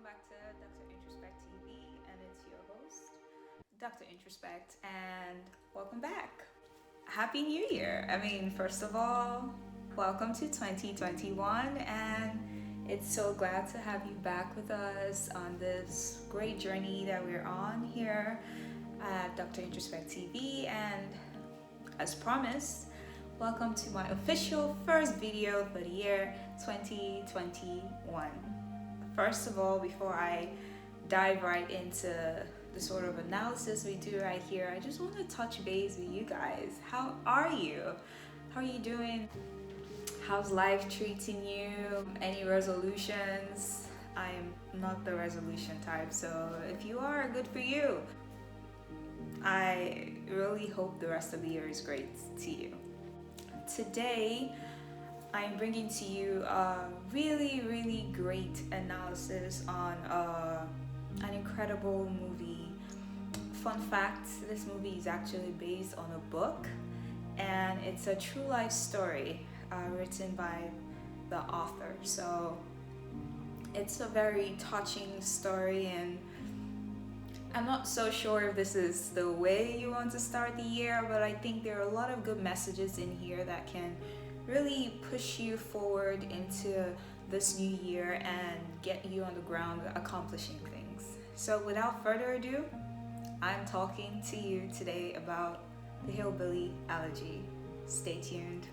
welcome back to Dr. Introspect TV, and it's your host, Dr. Introspect, and welcome back. Happy New Year! First of all, welcome to 2021, and it's so glad to have you back with us on this great journey that we're on here at Dr. Introspect TV, and as promised, welcome to my official first video for the year 2021. First of all, before I dive right into the sort of analysis we do right here, I just want to touch base with you guys. How are you? How are you doing? How's life treating you? Any resolutions? I'm not the resolution type, so if you are, good for you. I really hope the rest of the year is great to you. Today, I'm bringing to you a really great analysis on an incredible movie. Fun fact, this movie is actually based on a book, and it's a true life story written by the author. So it's a very touching story, and I'm not so sure if this is the way you want to start the year, but I think there are a lot of good messages in here that can really push you forward into this new year and get you on the ground accomplishing things. So without further ado, I'm talking to you today about the Hillbilly Elegy. Stay tuned.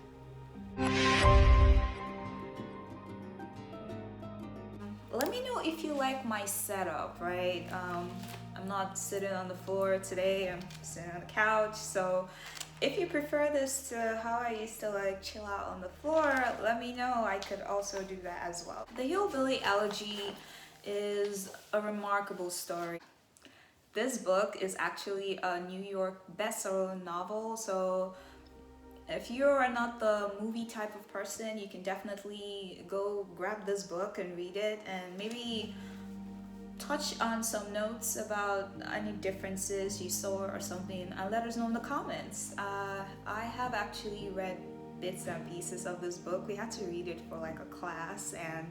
Let me know if you like my setup, right? I'm not sitting on the floor today, I'm sitting on the couch, so if you prefer this to how I used to chill out on the floor, let me know. I could also do that as well. The Hillbilly Elegy is a remarkable story. This book is actually a New York bestseller novel, so if you are not the movie type of person, you can definitely go grab this book and read it, and maybe touch on some notes about any differences you saw or something, and let us know in the comments. I have actually read bits and pieces of this book. We had to read it for a class, and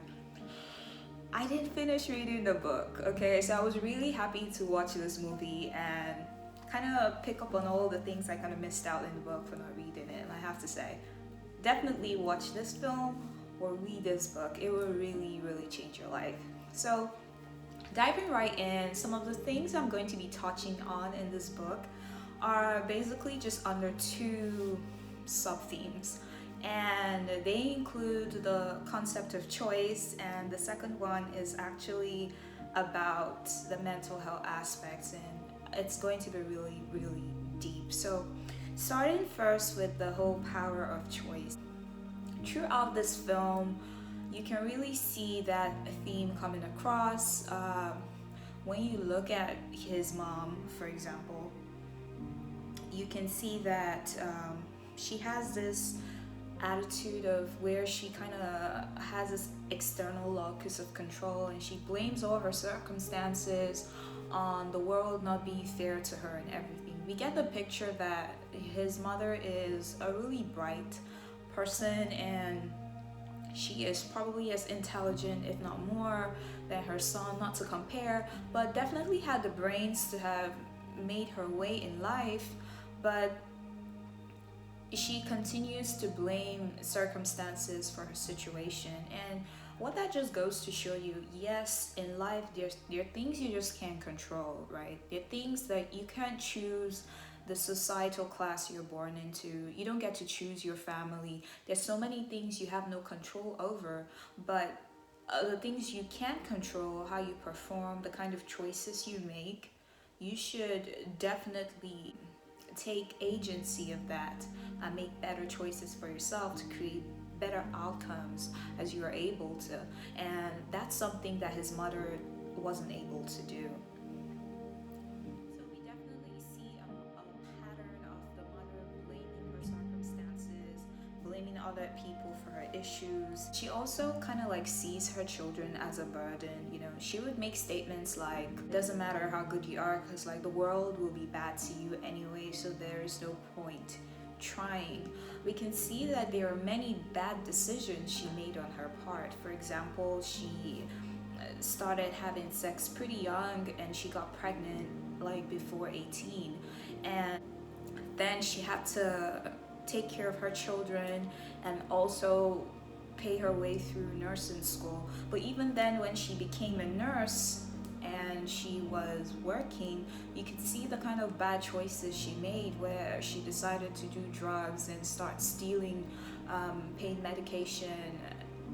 I didn't finish reading the book, okay? So I was really happy to watch this movie and kind of pick up on all the things I kind of missed out in the book for not reading it. And I have to say, definitely watch this film or read this book. It will really change your life. So diving right in, some of the things I'm going to be touching on in this book are basically just under two sub-themes, and they include the concept of choice, and the second one is actually about the mental health aspects, and it's going to be really deep. So starting first with the whole power of choice. Throughout this film, you can really see that theme coming across. When you look at his mom, for example, you can see that she has this attitude of where she kind of has this external locus of control, and she blames all her circumstances on the world not being fair to her and everything. We get the picture that his mother is a really bright person, and she is probably as intelligent, if not more, than her son, not to compare, but definitely had the brains to have made her way in life. But she continues to blame circumstances for her situation. And what that just goes to show you, yes, in life, there are things you just can't control, right? There are things that you can't choose the societal class you're born into. You don't get to choose your family. There's so many things you have no control over, but the things you can control, how you perform, the kind of choices you make, you should definitely take agency of that and make better choices for yourself to create better outcomes as you are able to. And that's something that his mother wasn't able to do. Blaming other people for her issues. She also kind of sees her children as a burden. She would make statements like, doesn't matter how good you are, because the world will be bad to you anyway, so there is no point trying. We can see that there are many bad decisions she made on her part. For example, she started having sex pretty young, and she got pregnant like before 18. And then she had to take care of her children and also pay her way through nursing school. But even then, when she became a nurse and she was working, you could see the kind of bad choices she made, where she decided to do drugs and start stealing pain medication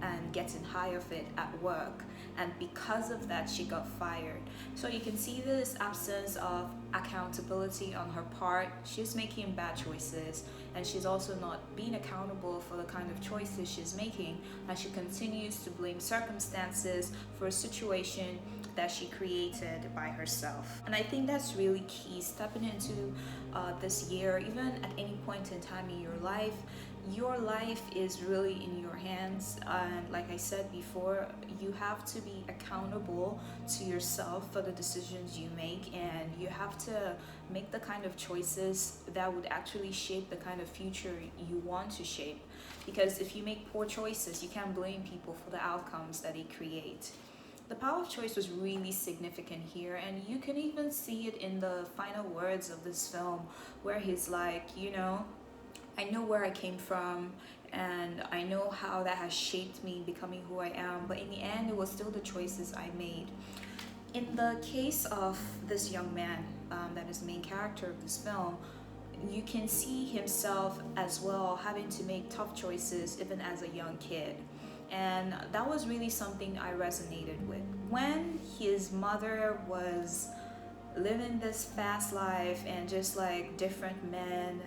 and getting high of it at work. And because of that, she got fired. So you can see this absence of accountability on her part. She's making bad choices, and she's also not being accountable for the kind of choices she's making, and she continues to blame circumstances for a situation that she created by herself. And I think that's really key stepping into this year. Even at any point in time in your life is really in your hands. And like I said before, you have to be accountable to yourself for the decisions you make, and you have to make the kind of choices that would actually shape the kind of future you want to shape. Because if you make poor choices, you can't blame people for the outcomes that they create. The power of choice was really significant here, and you can even see it in the final words of this film, where he's like, I know where I came from, and I know how that has shaped me becoming who I am, but in the end, it was still the choices I made. In the case of this young man, that is the main character of this film, you can see himself as well having to make tough choices even as a young kid. And that was really something I resonated with. When his mother was living this fast life and just like different men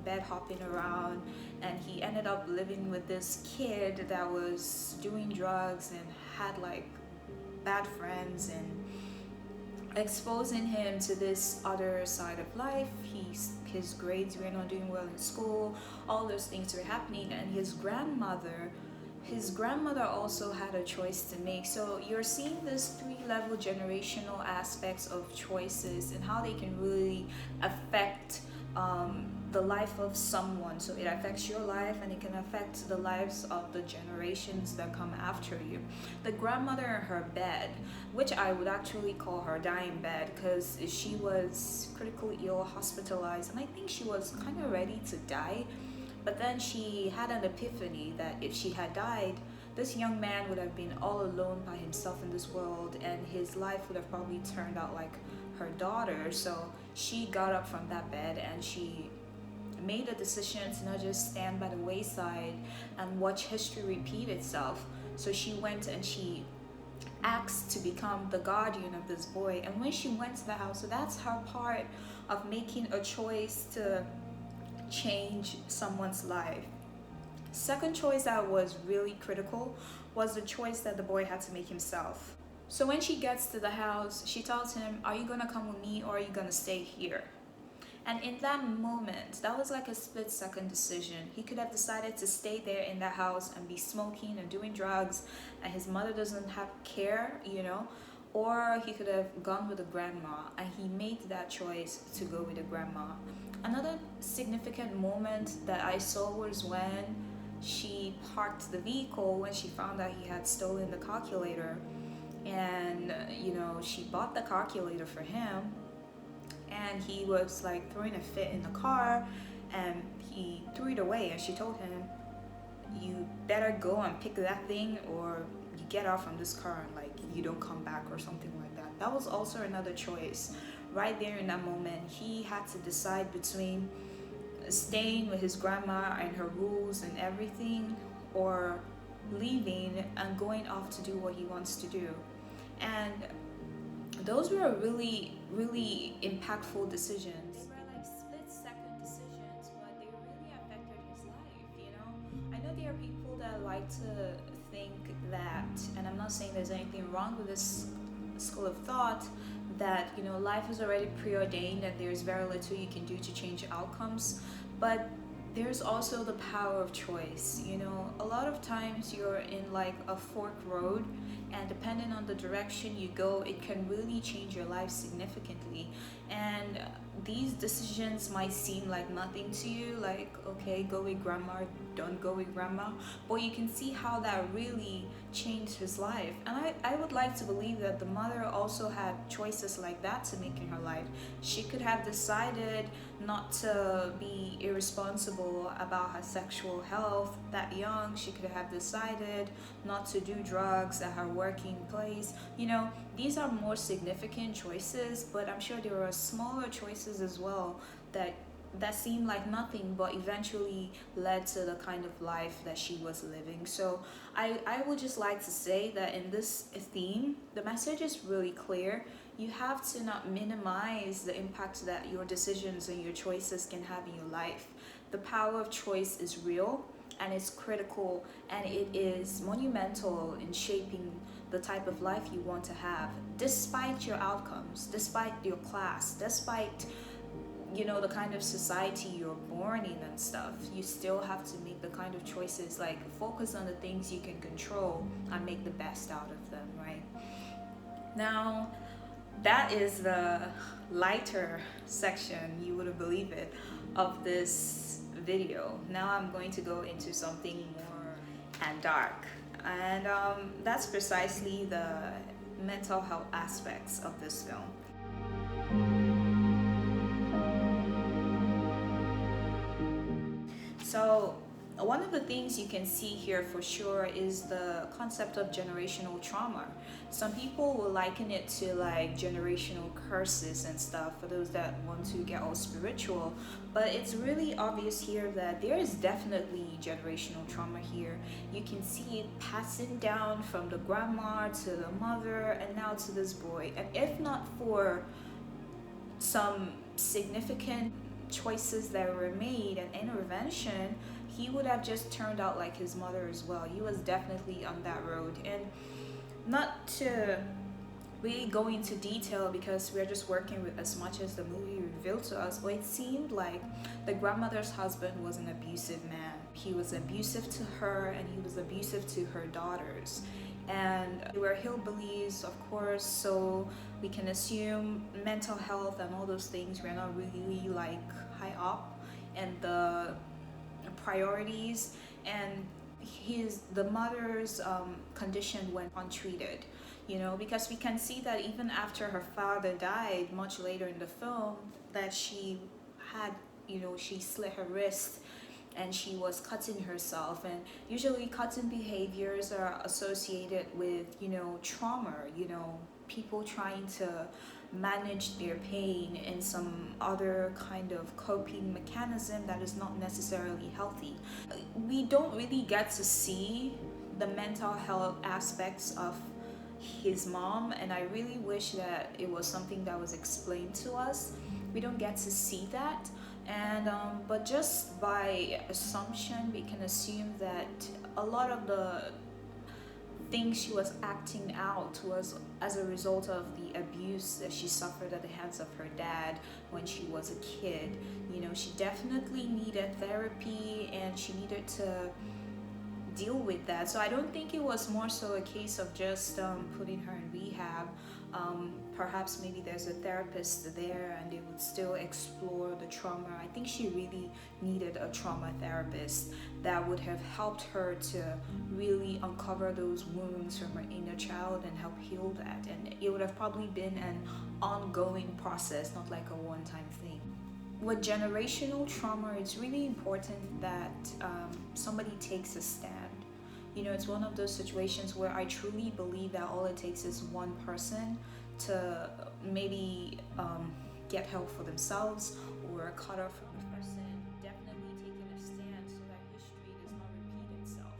bed hopping around, and he ended up living with this kid that was doing drugs and had like bad friends and exposing him to this other side of life. His grades were not doing well in school, all those things were happening, and his grandmother also had a choice to make. So you're seeing this three-level generational aspects of choices and how they can really affect the life of someone. So it affects your life, and it can affect the lives of the generations that come after you. The grandmother in her bed, which I would actually call her dying bed, because she was critically ill, hospitalized, and I think she was kind of ready to die. But then she had an epiphany that if she had died, this young man would have been all alone by himself in this world, and his life would have probably turned out like her daughter. So she got up from that bed and she made a decision to not just stand by the wayside and watch history repeat itself. So she went and she asked to become the guardian of this boy. And when she went to the house, so that's her part of making a choice to change someone's life. Second choice that was really critical was the choice that the boy had to make himself. So when she gets to the house, she tells him, "Are you gonna come with me or are you gonna stay here?" And in that moment, that was like a split-second decision. He could have decided to stay there in that house and be smoking and doing drugs, and his mother doesn't have care, or he could have gone with the grandma, and he made that choice to go with the grandma. Another significant moment that I saw was when she parked the vehicle when she found out he had stolen the calculator. And, she bought the calculator for him, and he was like throwing a fit in the car, and he threw it away, and she told him, "You better go and pick that thing, or you get out from this car and like you don't come back," or something like that. That was also another choice. Right there in that moment, he had to decide between staying with his grandma and her rules and everything, or leaving and going off to do what he wants to do. And those were really, really impactful decisions. They were like split-second decisions, but they really affected his life. I know there are people that like to think that, and I'm not saying there's anything wrong with this school of thought, that life is already preordained and there's very little you can do to change outcomes. But there's also the power of choice. A lot of times you're in like a fork road, and depending on the direction you go, it can really change your life significantly. And these decisions might seem like nothing to you, like, okay, go with grandma, don't go with grandma, but you can see how that really changed his life. And I would like to believe that the mother also had choices like that to make in her life. She could have decided not to be irresponsible about her sexual health that young. She could have decided not to do drugs at her working place. You know, these are more significant choices, but I'm sure there are smaller choices as well that seemed like nothing but eventually led to the kind of life that she was living. So I would just like to say that in this theme, the message is really clear. You have to not minimize the impact that your decisions and your choices can have in your life. The power of choice is real, and it's critical, and it is monumental in shaping the type of life you want to have, despite your outcomes, despite your class, despite the kind of society you're born in and stuff. You still have to make the kind of choices, like focus on the things you can control and make the best out of them, right? Now, that is the lighter section, you wouldn't believe it, of this video. Now I'm going to go into something more and dark, and that's precisely the mental health aspects of this film. So, one of the things you can see here for sure is the concept of generational trauma. Some people will liken it to like generational curses and stuff for those that want to get all spiritual, but it's really obvious here that there is definitely generational trauma here. You can see it passing down from the grandma to the mother and now to this boy. And if not for some significant choices that were made and intervention, he would have just turned out like his mother as well. He was definitely on that road. And not to really go into detail because we're just working with as much as the movie revealed to us, but it seemed like the grandmother's husband was an abusive man. He was abusive to her and he was abusive to her daughters. And they were hillbillies, of course, so we can assume mental health and all those things were not really like high up and the priorities. And the mother's condition went untreated, because we can see that even after her father died much later in the film, that she had, she slit her wrist and she was cutting herself. And usually cutting behaviors are associated with trauma, people trying to manage their pain in some other kind of coping mechanism that is not necessarily healthy. We don't really get to see the mental health aspects of his mom, and I really wish that it was something that was explained to us. We don't get to see that. And but just by assumption we can assume that a lot of the things she was acting out was as a result of the abuse that she suffered at the hands of her dad when she was a kid. She definitely needed therapy and she needed to deal with that. So I don't think it was more so a case of just putting her in rehab. Perhaps maybe there's a therapist there and they would still explore the trauma. I think she really needed a trauma therapist that would have helped her to really uncover those wounds from her inner child and help heal that. And it would have probably been an ongoing process, not like a one-time thing. With generational trauma, it's really important that somebody takes a stand. It's one of those situations where I truly believe that all it takes is one person to maybe get help for themselves or cut off from the person, definitely taking a stand so that history does not repeat itself.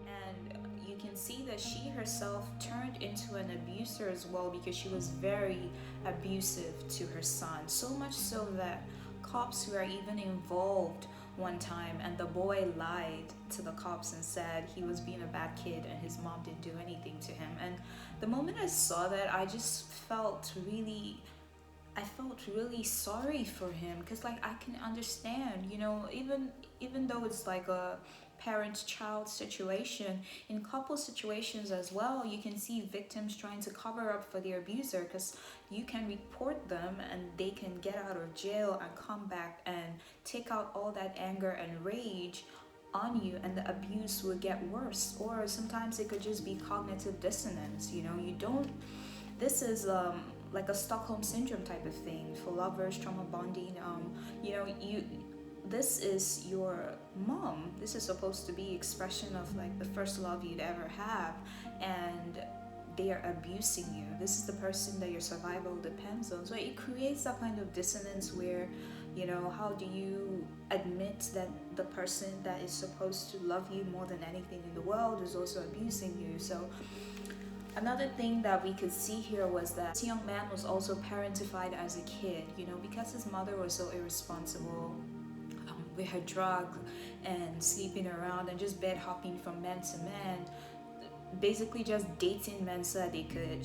And you can see that she herself turned into an abuser as well because she was very abusive to her son, so much so that cops were even involved one time, and the boy lied to the cops and said he was being a bad kid and his mom didn't do anything to him. And the moment I saw that, I just felt really sorry for him, because like I can understand, even though it's like a parent-child situation, in couple situations as well, you can see victims trying to cover up for their abuser, because you can report them and they can get out of jail and come back and take out all that anger and rage on you, and the abuse would get worse. Or sometimes it could just be cognitive dissonance. You don't, this is like a Stockholm syndrome type of thing for lovers, trauma bonding. You this is your mom. This is supposed to be expression of like the first love you'd ever have, and they are abusing you. This is the person that your survival depends on. So it creates that kind of dissonance where, how do you admit that the person that is supposed to love you more than anything in the world is also abusing you? So another thing that we could see here was that this young man was also parentified as a kid, because his mother was so irresponsible, with her drug and sleeping around and just bed hopping from man to man, basically just dating men so that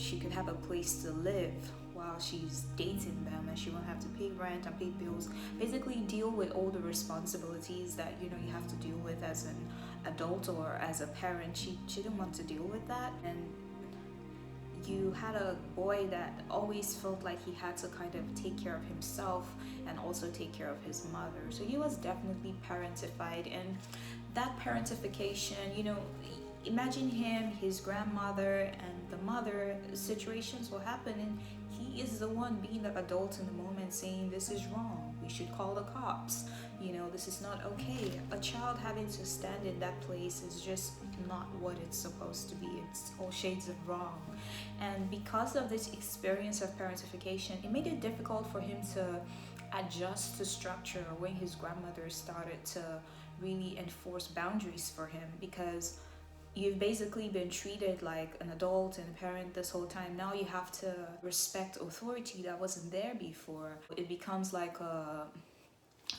she could have a place to live while she's dating them, and she won't have to pay rent and pay bills, basically deal with all the responsibilities that you have to deal with as an adult or as a parent. She didn't want to deal with that. And you had a boy that always felt like he had to kind of take care of himself and also take care of his mother. So he was definitely parentified. And that parentification, imagine him, his grandmother, and the mother, situations will happen, and he is the one being the adult in the moment saying, this is wrong, we should call the cops, this is not okay. A child having to stand in that place is just not what it's supposed to be. It's all shades of wrong. And because of this experience of parentification, it made it difficult for him to adjust to structure when his grandmother started to really enforce boundaries for him, because you've basically been treated like an adult and a parent this whole time. Now you have to respect authority that wasn't there before. It becomes like a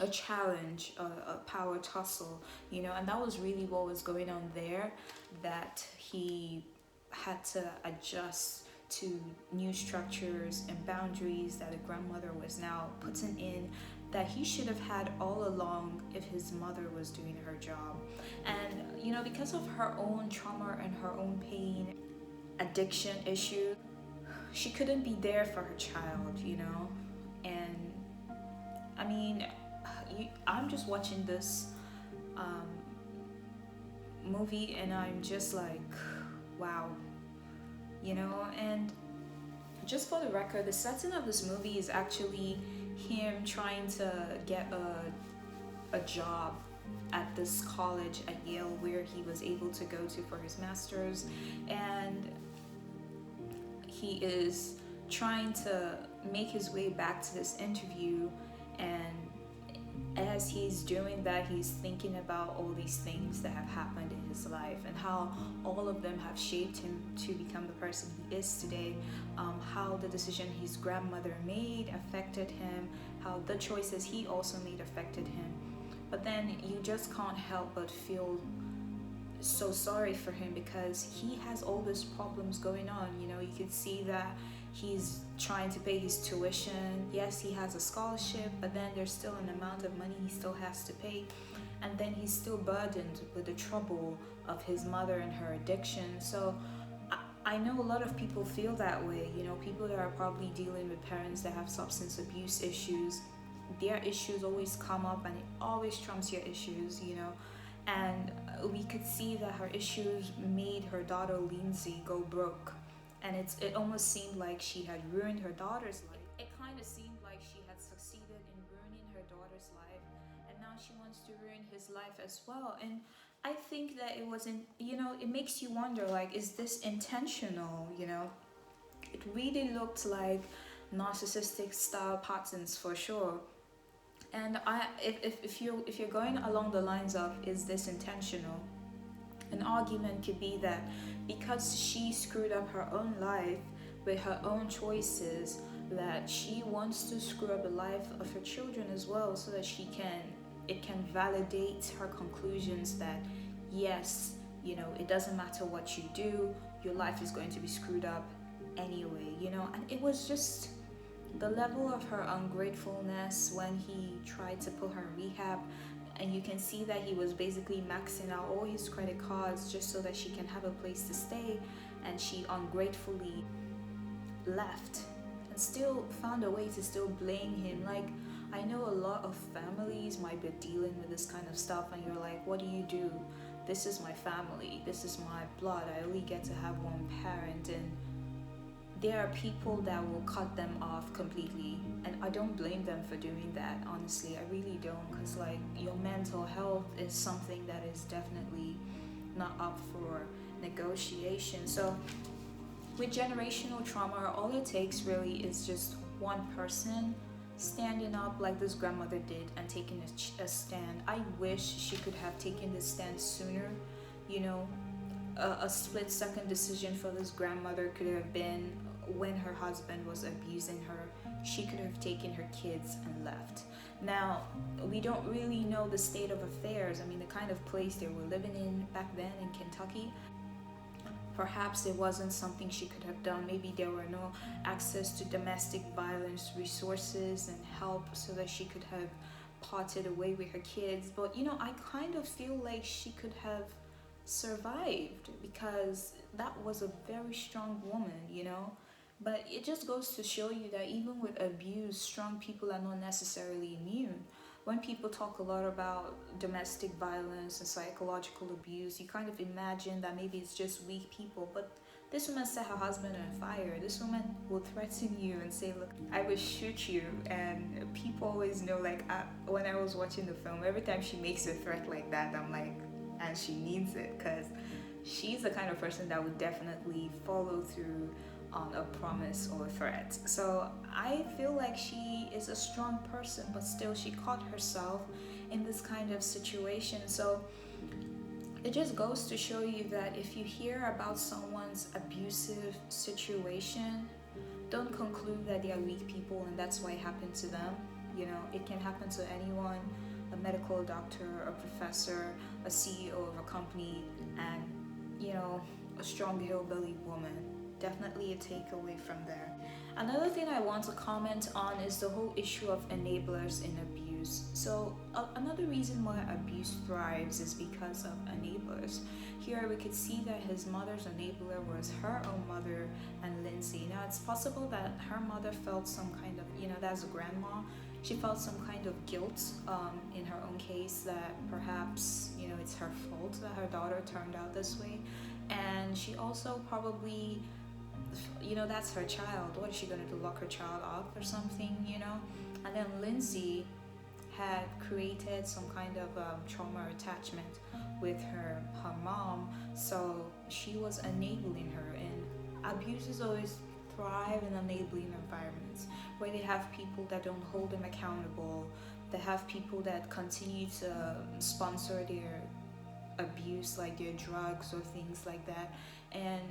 challenge, a power tussle, and that was really what was going on there, that he had to adjust to new structures and boundaries that a grandmother was now putting in, that he should have had all along if his mother was doing her job. And because of her own trauma and her own pain, addiction issue, she couldn't be there for her child, and I mean, I'm just watching this movie and I'm just like, wow, and just for the record, the setting of this movie is actually him trying to get a job at this college at Yale where he was able to go to for his master's, and he is trying to make his way back to this interview. And as he's doing that, he's thinking about all these things that have happened in his life and how all of them have shaped him to become the person he is today, how the decision his grandmother made affected him, how the choices he also made affected him. But then you just can't help but feel so sorry for him, because he has all these problems going on. You could see that he's trying to pay his tuition. Yes, he has a scholarship, but then there's still an amount of money he still has to pay. And then he's still burdened with the trouble of his mother and her addiction. So I know a lot of people feel that way. People that are probably dealing with parents that have substance abuse issues, their issues always come up and it always trumps your issues, And we could see that her issues made her daughter Lindsay go broke. And it almost seemed like she had ruined her daughter's life. It kind of seemed like she had succeeded in ruining her daughter's life, and now she wants to ruin his life as well. And I think that it wasn't, it makes you wonder, like, is this intentional? It really looked like narcissistic style patterns for sure. And if you're going along the lines of, is this intentional? An argument could be that because she screwed up her own life with her own choices, that she wants to screw up the life of her children as well, so that it can validate her conclusions that yes, it doesn't matter what you do, your life is going to be screwed up anyway, and it was just the level of her ungratefulness when he tried to put her in rehab. And you can see that he was basically maxing out all his credit cards just so that she can have a place to stay, and she ungratefully left and still found a way to still blame him. Like, I know a lot of families might be dealing with this kind of stuff, and you're like, what do you do? This is my family, this is my blood, I only get to have one parent. And there are people that will cut them off completely, and I don't blame them for doing that. Honestly, I really don't, because like your mental health is something that is definitely not up for negotiation. So with generational trauma, all it takes really is just one person standing up like this grandmother did and taking a stand. I wish she could have taken this stand sooner. You know, a split second decision for this grandmother could have been when her husband was abusing her. She could have taken her kids and left. Now, we don't really know the state of affairs. I mean, the kind of place they were living in back then in Kentucky. Perhaps it wasn't something she could have done. Maybe there were no access to domestic violence resources and help so that she could have parted away with her kids. But you know, I kind of feel like she could have survived because that was a very strong woman, you know. But it just goes to show you that even with abuse, strong people are not necessarily immune. When people talk a lot about domestic violence and psychological abuse, you kind of imagine that maybe it's just weak people. But this woman set her husband on fire. This woman will threaten you and say, look, I will shoot you. And people always know, like, when I was watching the film, every time she makes a threat like that, I'm like, and she needs it, because she's the kind of person that would definitely follow through on a promise or a threat. So I feel like she is a strong person, but still she caught herself in this kind of situation. So it just goes to show you that if you hear about someone's abusive situation, don't conclude that they are weak people and that's why it happened to them. You know, it can happen to anyone, a medical doctor, a professor, a CEO of a company, and, you know, a strong hillbilly woman. Definitely a takeaway from there. Another thing I want to comment on is the whole issue of enablers in abuse. So another reason why abuse thrives is because of enablers. Here we could see that his mother's enabler was her own mother and Lindsay. Now it's possible that her mother felt some kind of, you know, that's a grandma, she felt some kind of guilt in her own case, that perhaps, you know, it's her fault that her daughter turned out this way. And she also probably, you know, that's her child. What is she going to do, lock her child up or something, you know? And then Lindsay had created some kind of trauma attachment with her mom, so she was enabling her. And abusers always thrive in enabling environments where they have people that don't hold them accountable, they have people that continue to sponsor their abuse, like their drugs or things like that. And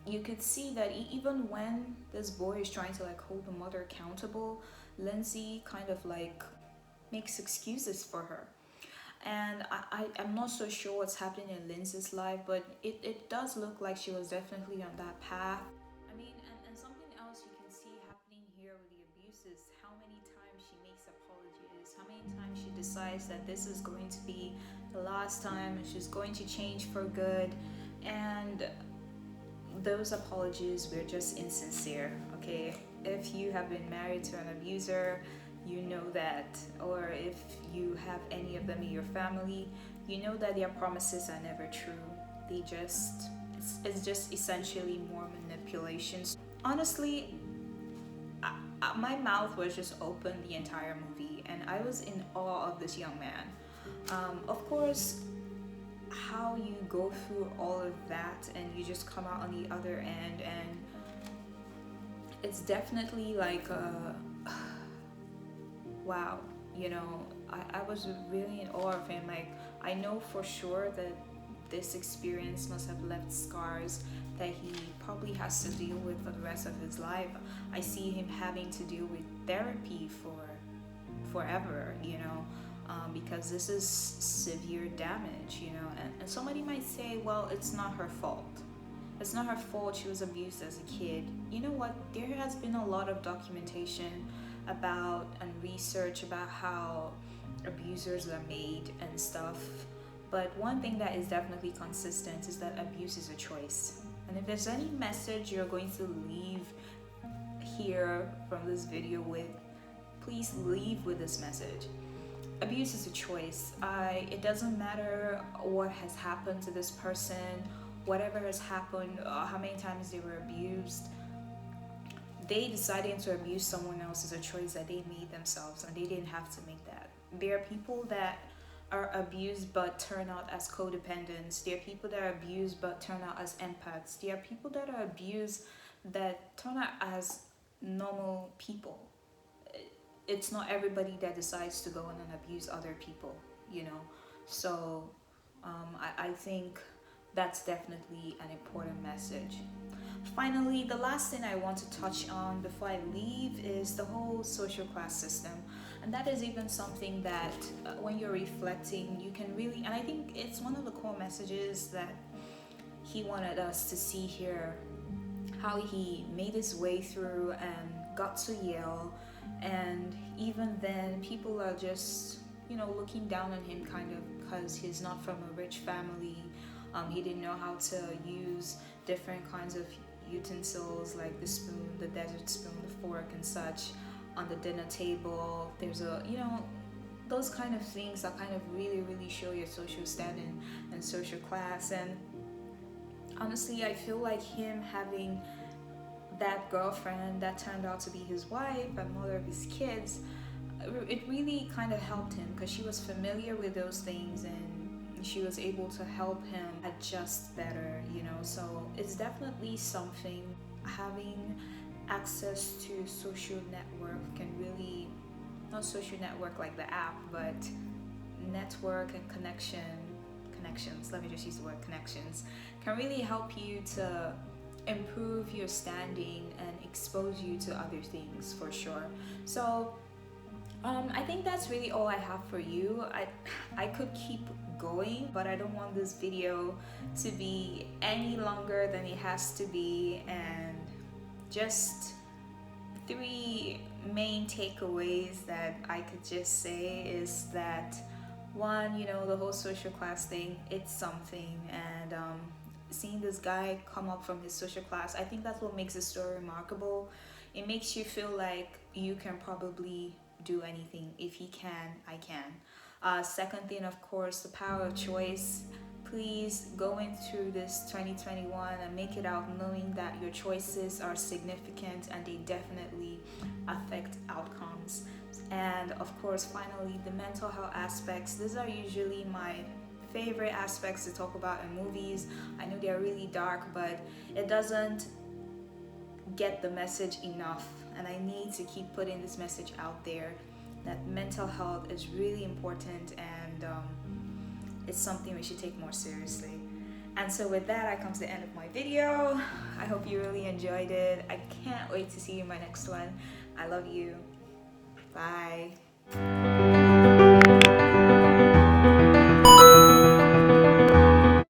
you could see that even when this boy is trying to like hold the mother accountable, Lindsay kind of like makes excuses for her. And I'm not so sure what's happening in Lindsay's life, but it does look like she was definitely on that path. I mean, and something else you can see happening here with the abuse is how many times she makes apologies, how many times she decides that this is going to be the last time and she's going to change for good. And those apologies were just insincere, okay? If you have been married to an abuser, you know that, or if you have any of them in your family, you know that their promises are never true. They just, it's just essentially more manipulations. Honestly, my mouth was just open the entire movie, and I was in awe of this young man. Of course, how you go through all of that and you just come out on the other end, and it's definitely like wow, you know, I was really in awe of him. Like, I know for sure that this experience must have left scars that he probably has to deal with for the rest of his life. I see him having to deal with therapy for forever, you know, because this is severe damage, you know. And somebody might say, well, it's not her fault. It's not her fault she was abused as a kid. You know what? There has been a lot of documentation about and research about how abusers are made and stuff. But one thing that is definitely consistent is that abuse is a choice. And if there's any message you're going to leave here from this video with, please leave with this message. Abuse is a choice. It doesn't matter what has happened to this person, whatever has happened, how many times they were abused. They deciding to abuse someone else is a choice that they made themselves, and they didn't have to make that. There are people that are abused but turn out as codependents. There are people that are abused but turn out as empaths. There are people that are abused that turn out as normal people. It's not everybody that decides to go in and abuse other people, you know. So I think that's definitely an important message. Finally, the last thing I want to touch on before I leave is the whole social class system. And that is even something that when you're reflecting, you can really, and I think it's one of the core messages that he wanted us to see here, how he made his way through and got to Yale. And even then, people are just, you know, looking down on him kind of because he's not from a rich family. He didn't know how to use different kinds of utensils like the spoon, the desert spoon, the fork, and such on the dinner table. There's a, you know, those kind of things that kind of really show your social standing and social class. And honestly, I feel like him having that girlfriend that turned out to be his wife and mother of his kids, it really kind of helped him because she was familiar with those things and she was able to help him adjust better, you know. So it's definitely something. Having access to social network can really, not social network like the app, but network and connections, let me just use the word connections, can really help you to improve your standing and expose you to other things for sure. So I think that's really all I have for you. I could keep going, but I don't want this video to be any longer than it has to be. And just 3 main takeaways that I could just say is that, one, you know, the whole social class thing, it's something. And seeing this guy come up from his social class, I think that's what makes the story remarkable. It makes you feel like you can probably do anything. If he can, I can. Second thing, of course, the power of choice. Please go into this 2021 and make it out knowing that your choices are significant and they definitely affect outcomes. And of course, finally, the mental health aspects. These are usually my favorite aspects to talk about in movies. I know they're really dark, but it doesn't get the message enough, and I need to keep putting this message out there that mental health is really important, and it's something we should take more seriously. And so with that, I come to the end of my video. I hope you really enjoyed it. I can't wait to see you in my next one. I love you. Bye.